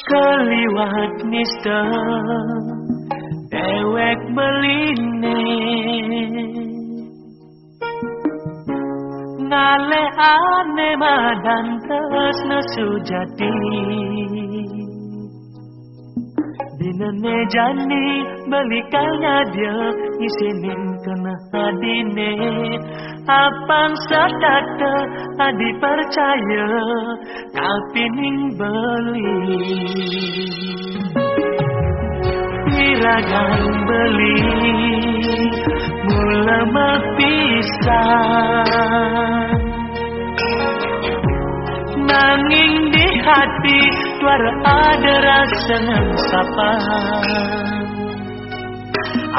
Keliwat nista dewek meline ngale ane madan tresna sujati dinane jani balikalnya dia isinin kena hadine apang sadata adi percaya tapi ning beli iragan beli mula mapisah nanging di hati tuara ada rasa sapa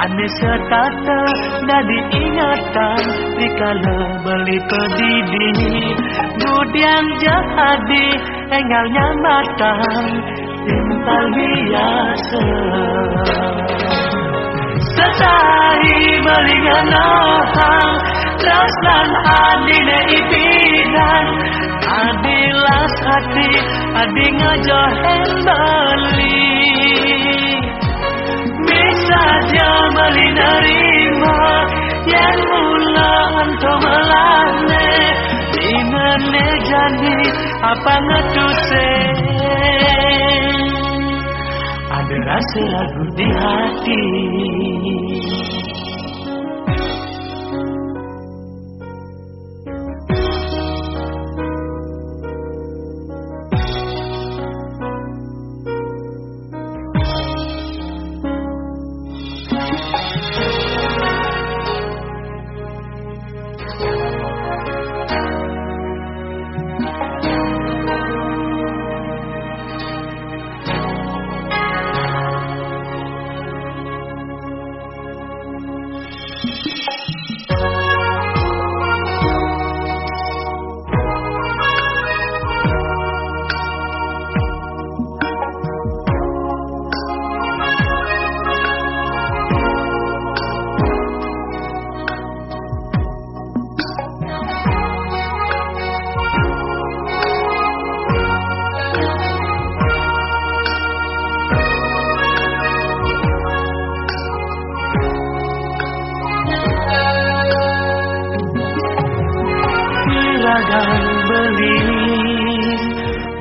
ane setata nadi ingatan dikala beli pedidi gudiang jahadi engalnya matang timpal biasa setahi melingan ahang rasan adine ipidan adilas hati adi ngajohen bali misalnya beli nerima yang mula anto melane dinane jani apa ngetuse ada rasa ragu di hati iragan beli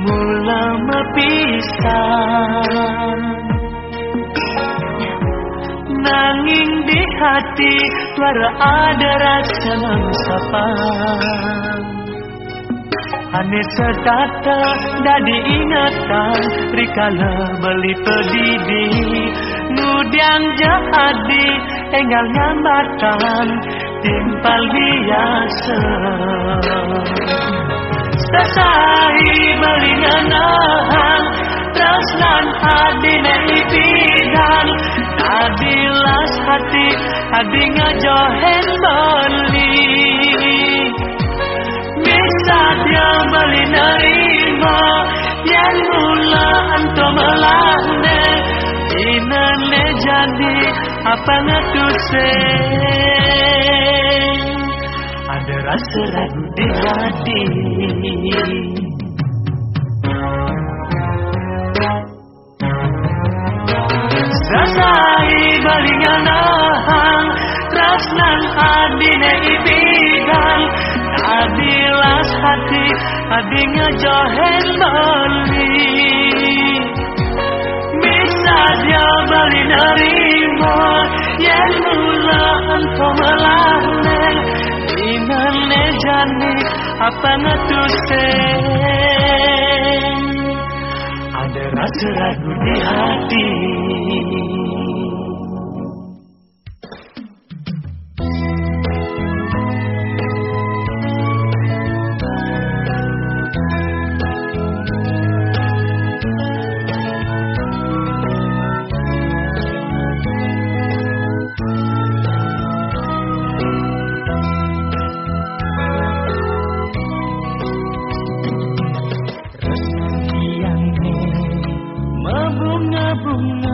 mula mepisah nanging di hati tuara ada rasa sapa ane setata dadi ingatan rikala beli pedidi nudiang jahadi engalnya matang timpal biasa sesahi melingan ahang tresnan adine ipidan adilas hati adi ngajohen bali bisa dia beli nerima yang mula anto melane dinane jadi apa ngetuse ada rasa ragu di hati sasai balingan ahang tresnan adine ipidan adilas hati adi ngajohen bali bisa dia beli nerima yang mula anto melane dinane jani apa ngetuse ada rasa ragu di hati bunga-bunga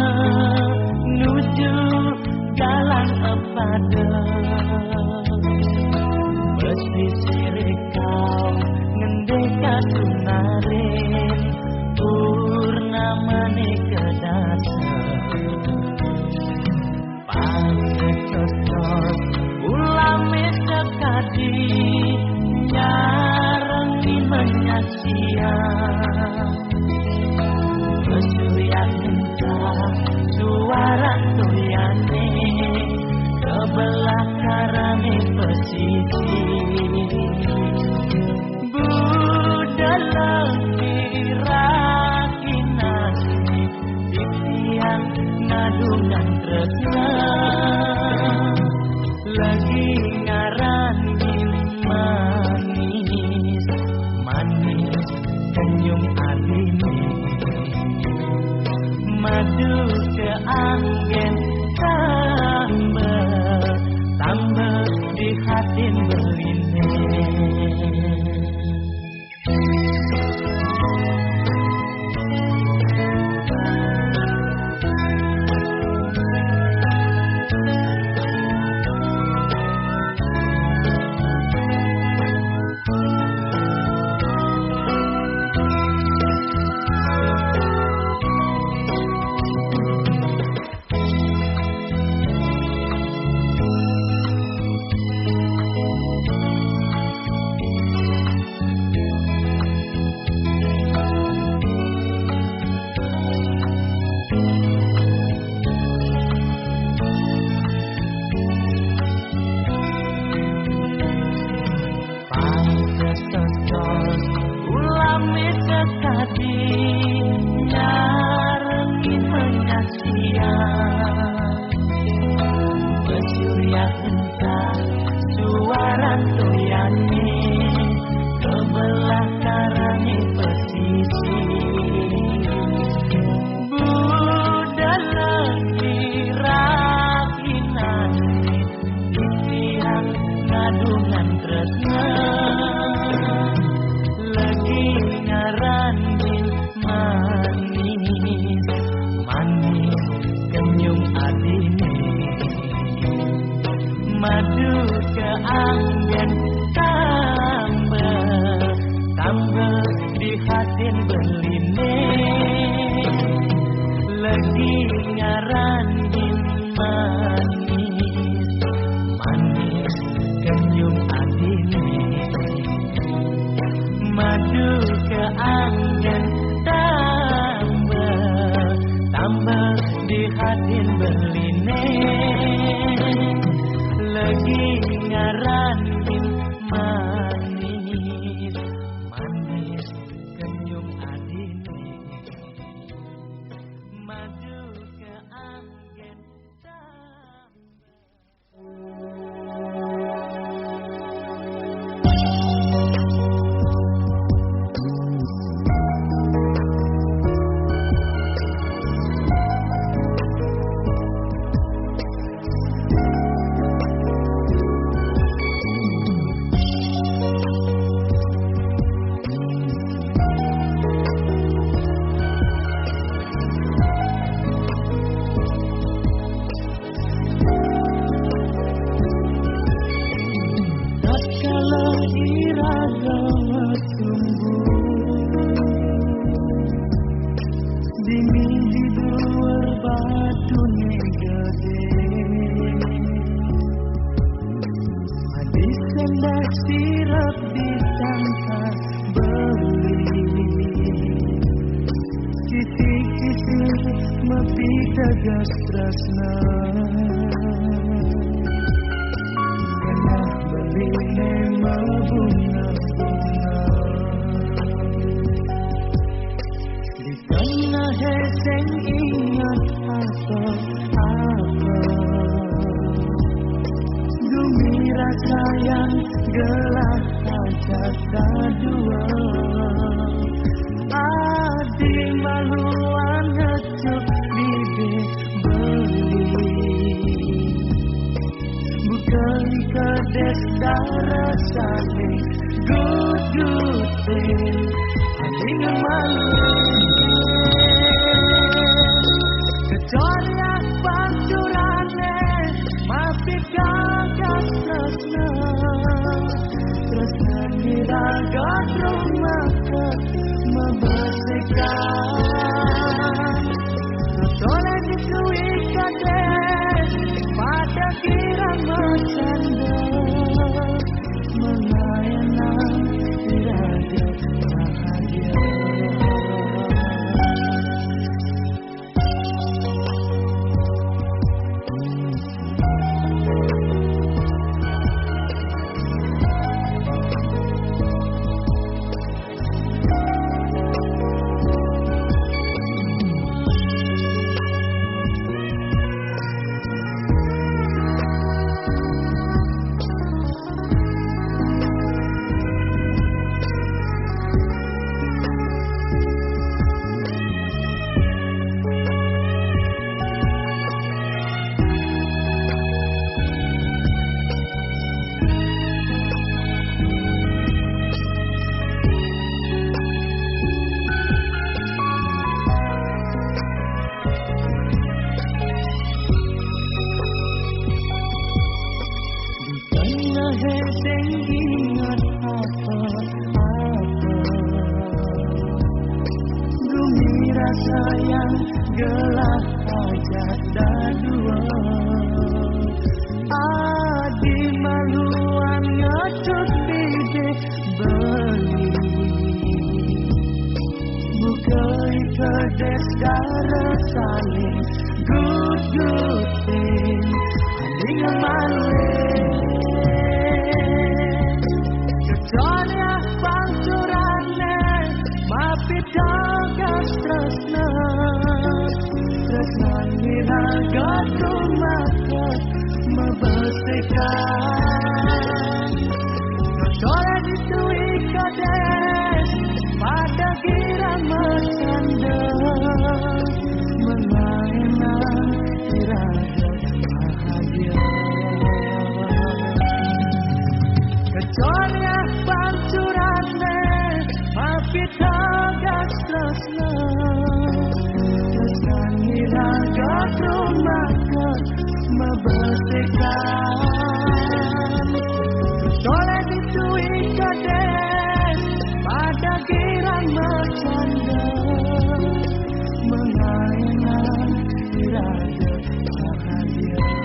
tresna lagi ngaranin manis manis senyum adini madu ke angin tambah di hati beline. Madu ke angin tambah di hati beline lagi ngaranin manis manis senyum adini madu ke angin tambah di hati beline lagi ngaranin manis manis senyum adini madu ke angin sirap disangka beli kisi-kisi mepi tegas tresna kena beli nema bunga-bunga di tengah heseng ingat apa-apa demi rasa yang gelah saja dua adi maluan ngecup bibi beli bukan kedes darah saling gudutin adi ngemalu kecorak panturane mapi gagas tresna tresna niragat rumah ke membersihkan toleh disui kades pada kira bercanda mengayanang iraga bahagia. rasa yang gelap aja dadua adi maluan ngecut bide beli bukai kedes darah saling gut-gutin aning malih keconya pangcurane mapit jagas tresna tresna niraga tumaka membersihkan sore ditui kades pada kira mencanda mengaenang iraga bahagia keconya pangcurane mapit jagas tresna tresna niraga tumaka membersihkan sore ditui kades pada kirang bercanda mengaenang iraga bahagia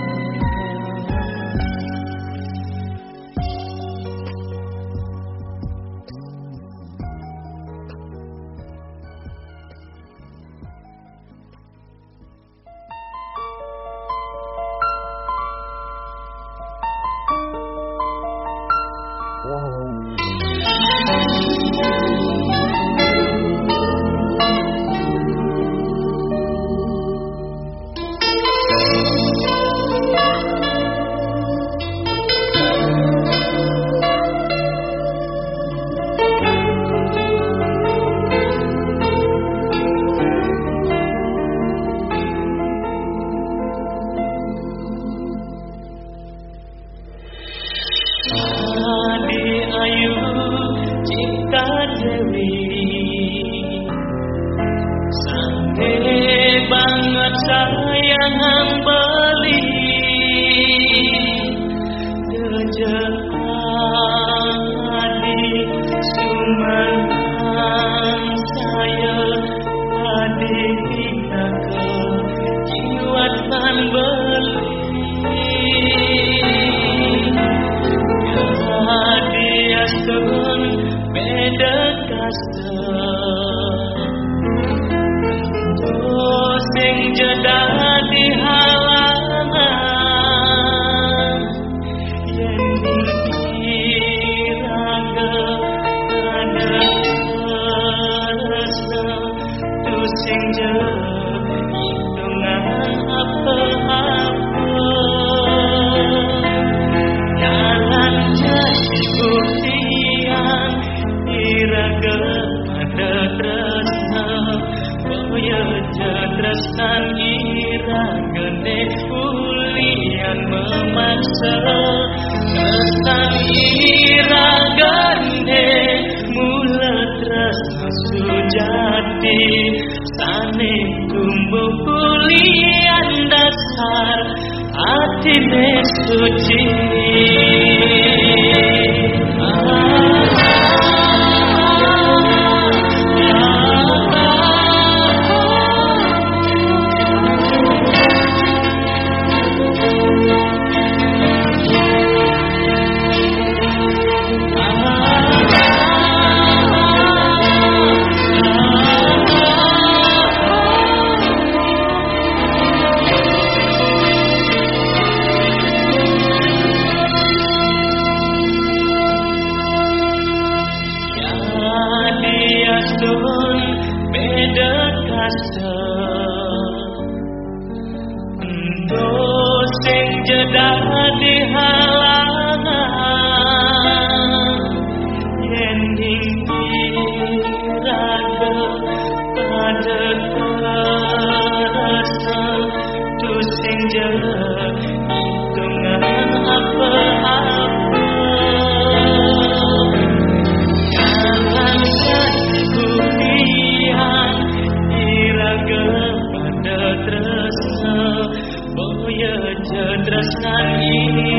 tresnan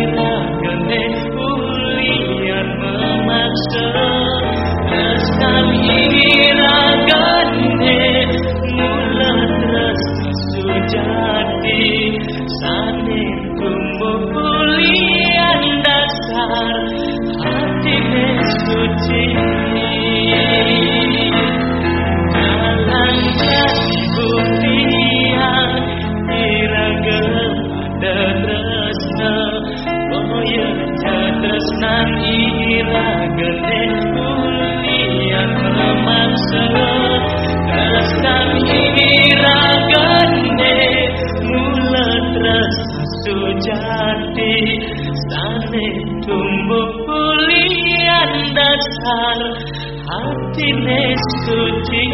rasane tumbuh bulian dasar hatine suci.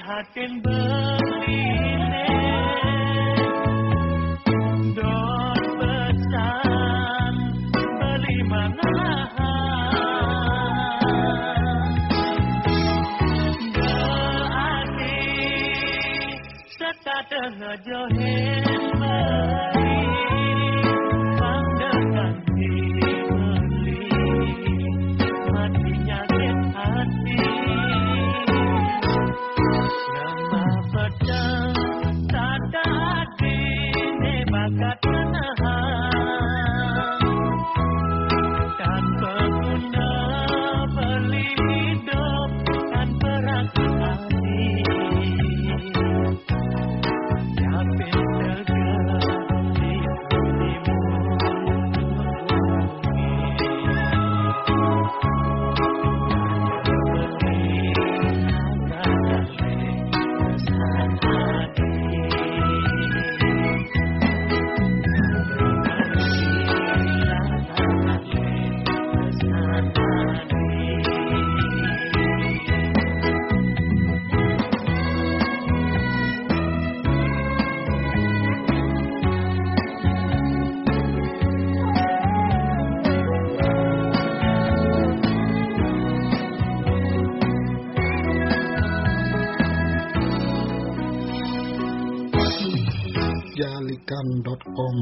Hatin beline dot pesan beli manahan berarti setata jalikan.com.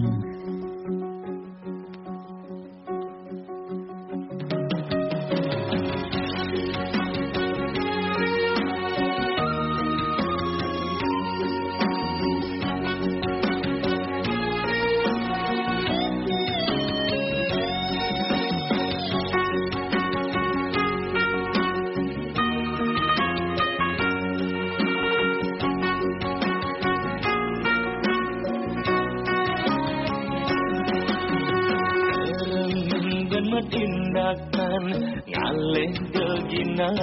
Tindakan ngalih keginan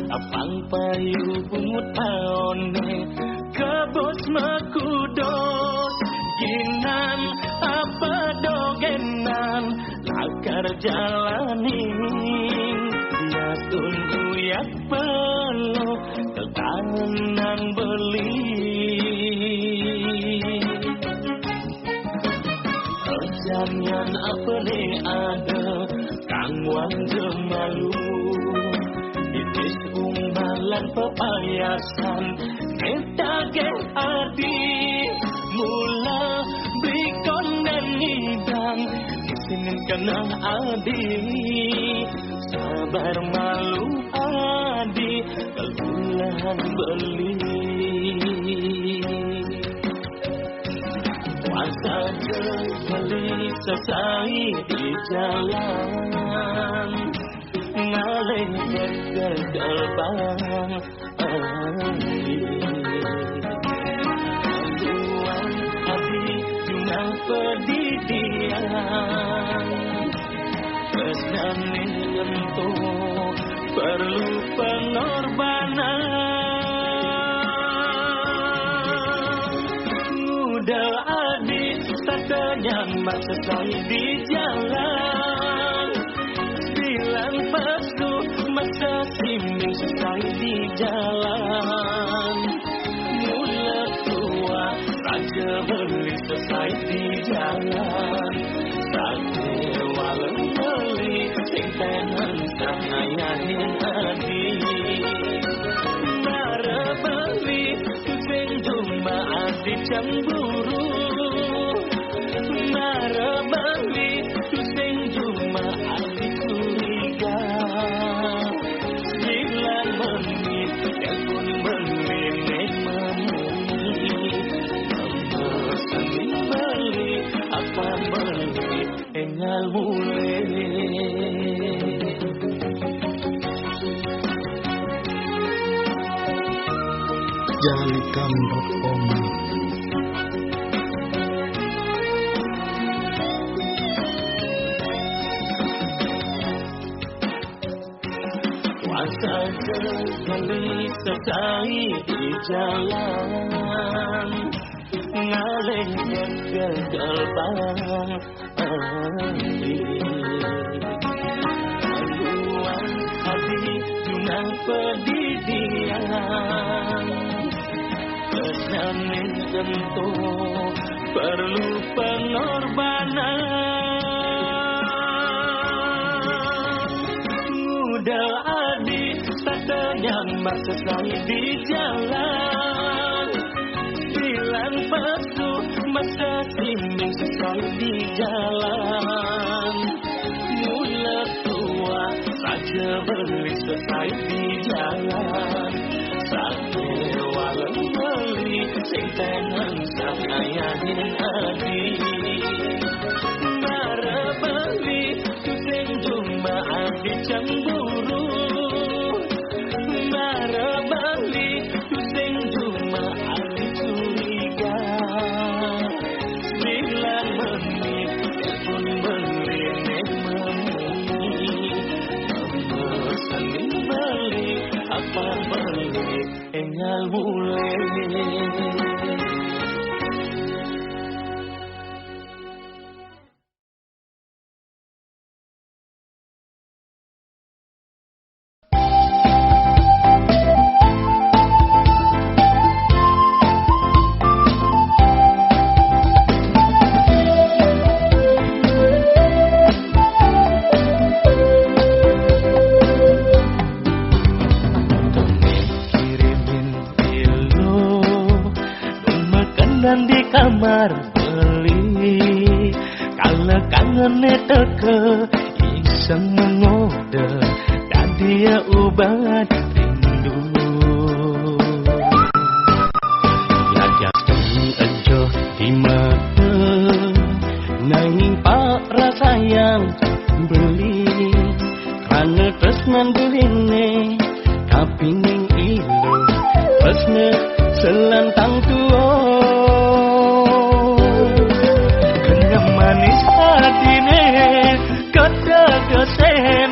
apang payu bungut aone kebos makudot ginan apa dogenan lakar jalani biatun uyak pelo kekanan beli jangan apa ni ada kangwang jemalu itis umbalan pepayasan ketake adi mula bikon dan hidang isinin kena adi sabar malu adi kelulan beli masa beli selesai di jalan ngalih gagal bang tuan hati cuma pedidian kesani untuk perlu pengorbanan mudah katanya masa saya di jalan bilang pastu masa simbing selesai di jalan mula tua raja beli selesai di jalan saja walau beli tingkanan sang ayahin adi nara beli tusing cuma adi cemburu Marabali tusing cuma hati curiga Sembilan menit yang pun menit memenuhi Sama beli apa beli engal mulai jalikan.com. Saja beli selesai di jalan ngalih gagal bang aduan hati cuma pedidian kesani tentu perlu pengorbanan mudah adi katanya masa saya di jalan jalan palsu, masa simbing sesal di jalan. Mula tua saja beli selesai di jalan. Satu walau beli sing tenang saya yang adi. Mara beli sing cuma adi cemburu. Mara beli sing cuma adi curiga. 9 menit telepon beli apa balik engal mulai. Di kamar beli kalau kangen teke iseng mengode dan dia obat rindu ya jatuh enjo di mata nanging pak rasa yang beli karena tresnan beline kapingin ilo tresna selantang tua manis hadine kata kesen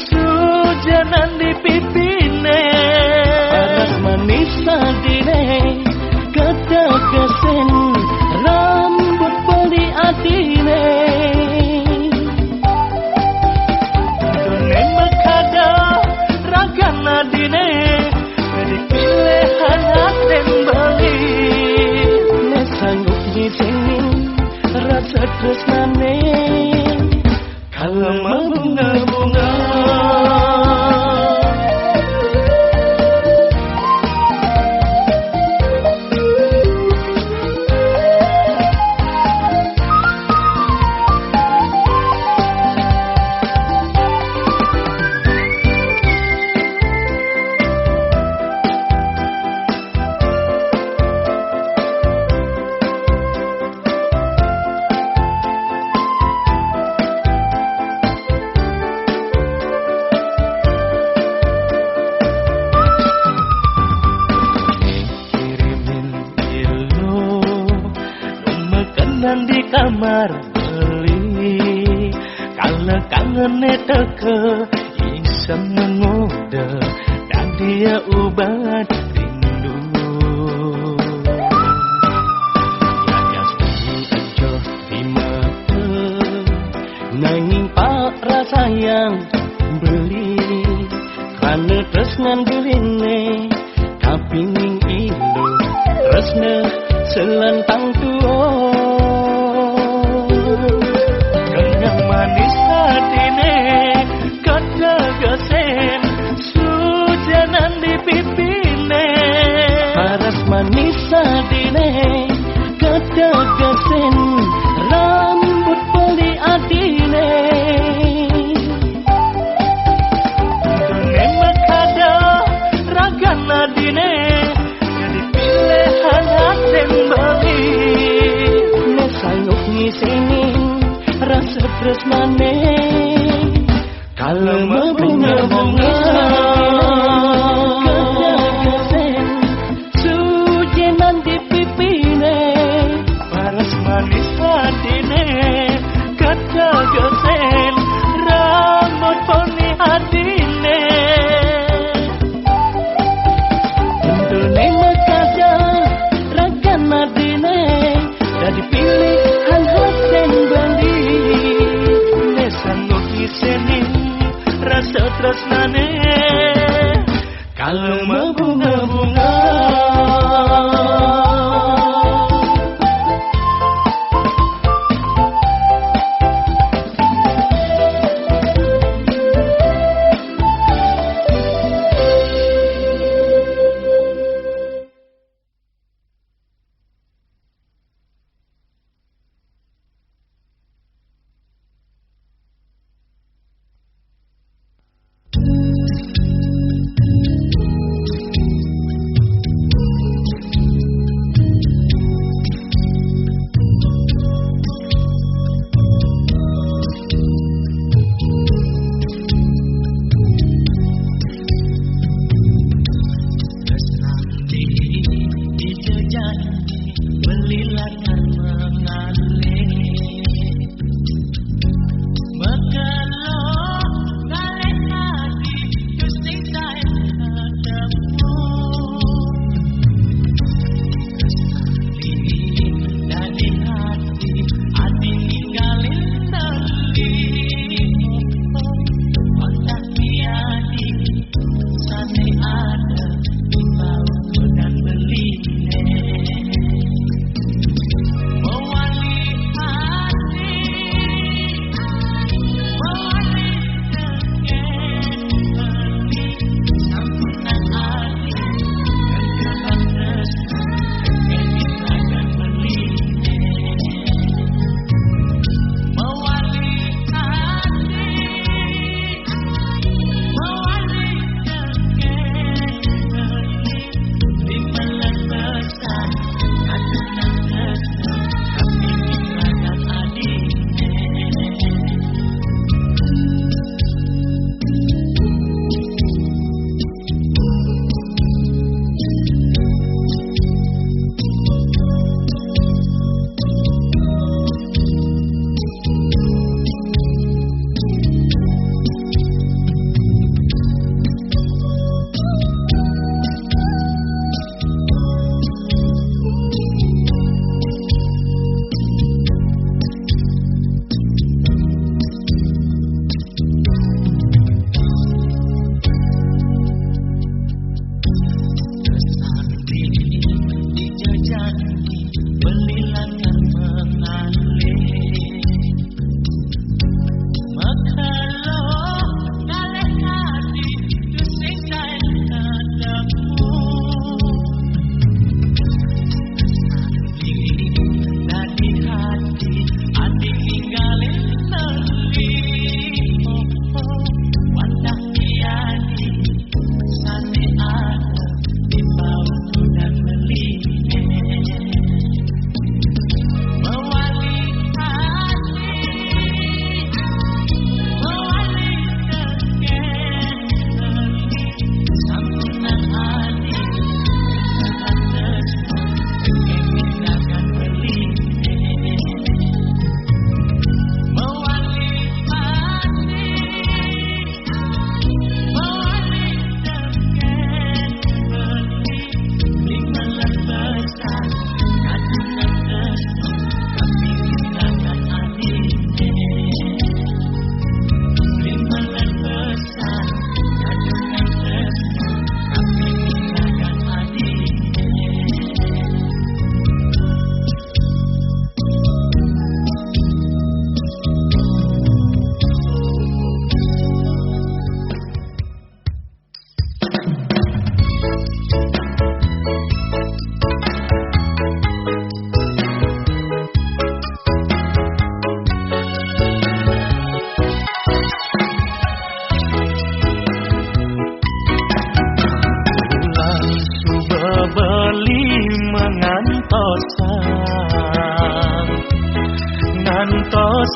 sujanan di pipine panas manis hadine kata kesen rambut beli adine done makada ragan adine dari pilihan aten beli nesanggup disini rasa tresnane kalau membunga-bunga. Di kamar beli kalau kangen teke iseng mengode dan dia obat rindu ya jatuh aja di mata nanging pak rasa yang beli karena tresnan beline kapingin ilo tresna selantang tua manis hadine kata kesen sujanan di pipine paras manis hadine kata kesen rambut beli adine done makada ragan adine jadi pilihan aten beli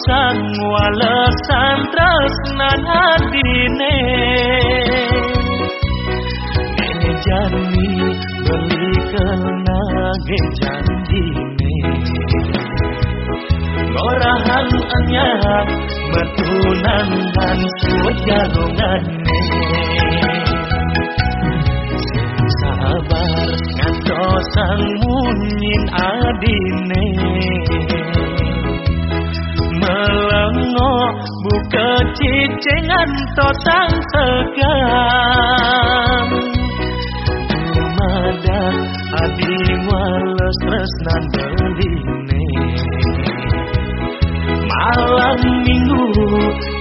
sang walesan tresnan adine Nene jani beli kenage janjine Ngorahan anyar metunan dan sujaronganne Sabar ngantosang munyin adine Melengok buka cicengan tosang segam Dumadak adi wales tresnan beline Malam minggu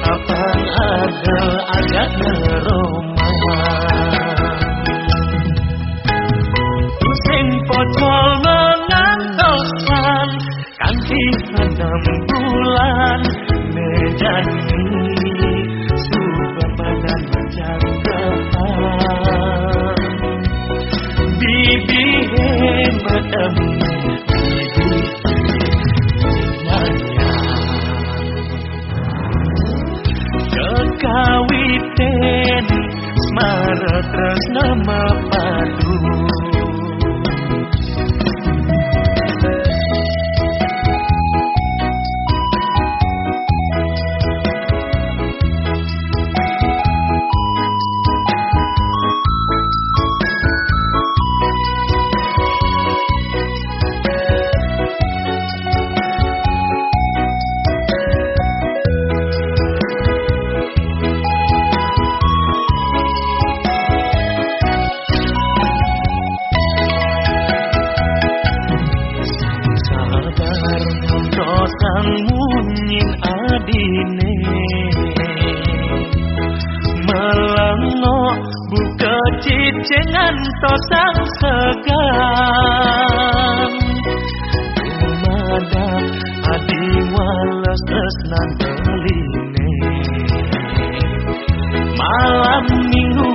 apang adel agak ngeroma Pusing pocol mengantosan Kanti 6 bulan Medani Subah badan macam depan Bibi madam Kekawiten Semara tresna mapadu Sang munyin adine Melengok buka cicengan tosang segam Dumadak adi wales tresnan beline Malam minggu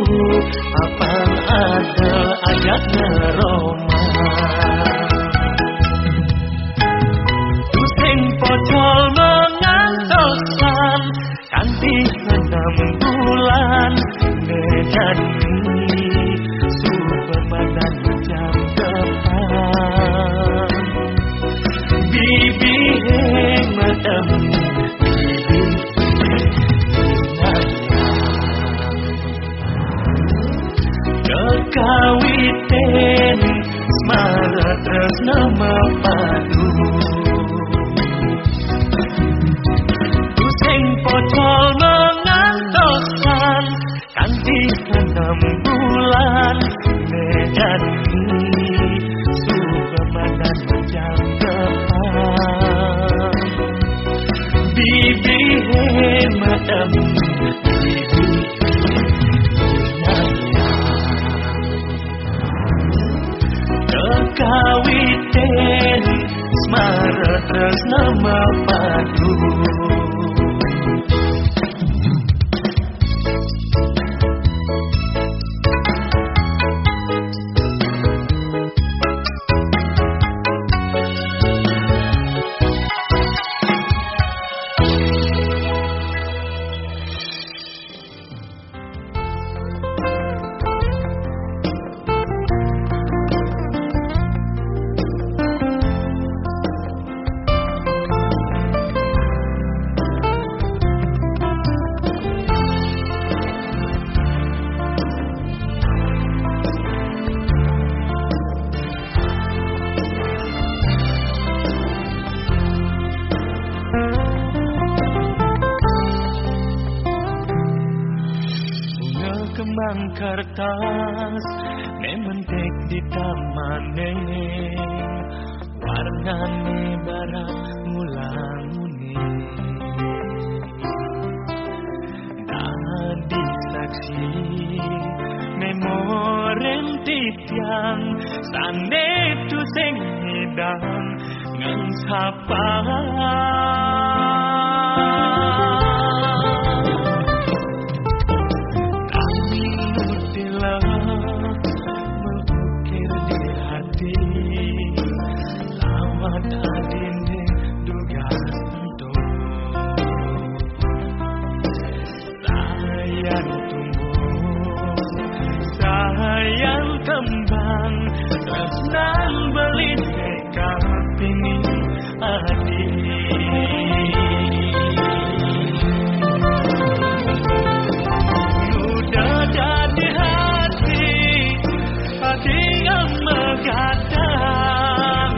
apang adel ajak ngeroma Pocol mengantosan Kanti 6 bulan Medani Subah badan macam depan Bibi madam Bibi Kekawiten Semara tresna mapadu Pocol mengantosan Kanti 6 bulan Medani Subah badan macam depan Bibi madam Bibi Kekawiten Semara tresna mapadu Kembang kertas Nementek di taman Warnane barat ngulang-uni Dadi saksi Memorem titiang Sane tu sing hidang Ngang sapa Lawat adine duga entuk kembang tresnan belit kaping adi udah jadi hati yang megadang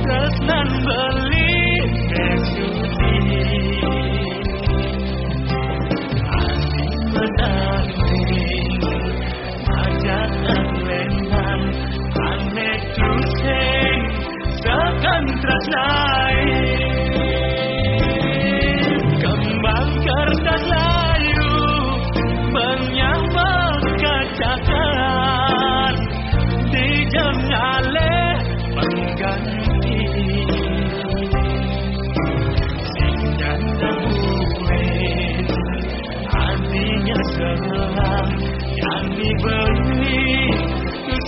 tresnan belit sudi adi menanding ajakan lengan ane tuseng sekan tresnai kembang kertas layu menyambang kacakan di jam nyale pengganti sinjan temuin artinya selang yang diberi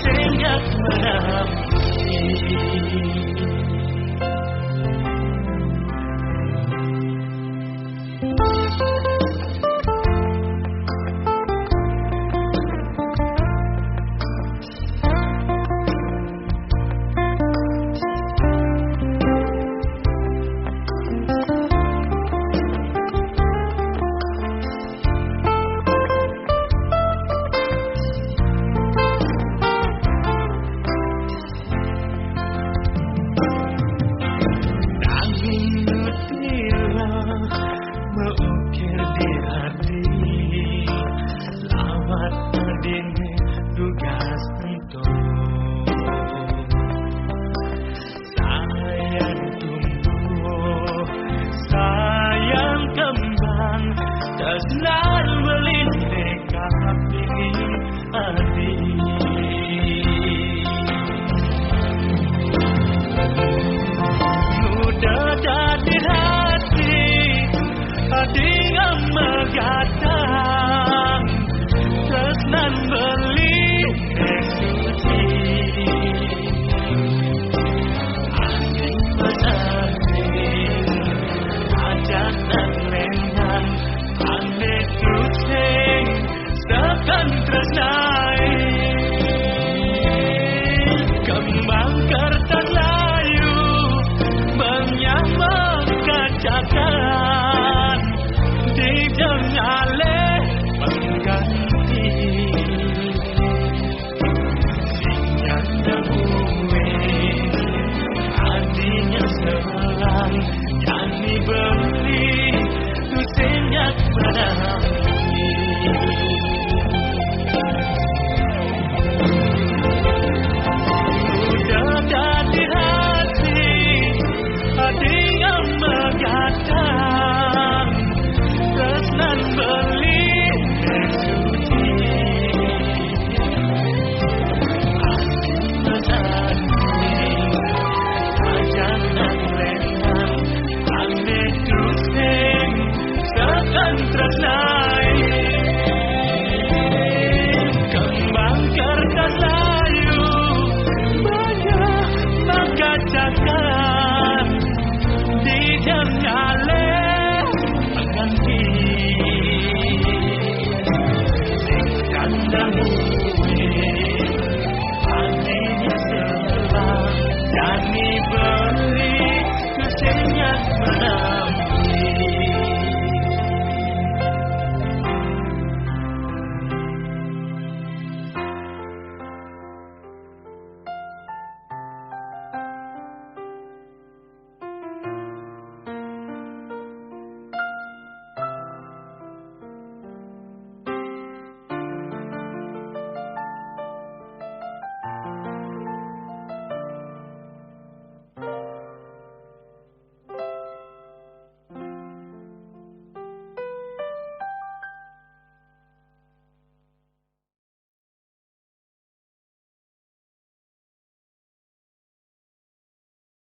senjak menanti mengukir di hati lawat ading tugas untuk sayang tumbuh sayang kembang tresnan belit kaping adi udah jadi hati yang megadang tresnan belit suci angin menanding ajakan lengan ane tuseng sekan tresnai kembang kertas layu menyambang kacakan di jam nyale pengganti sinyan temuin artinya selang yang diberi tu senjak menanti udah jadi hati yang megadang tresnan belit suci angin menanding ajakan lengan ane tuseng sekan tresnai kembang kertas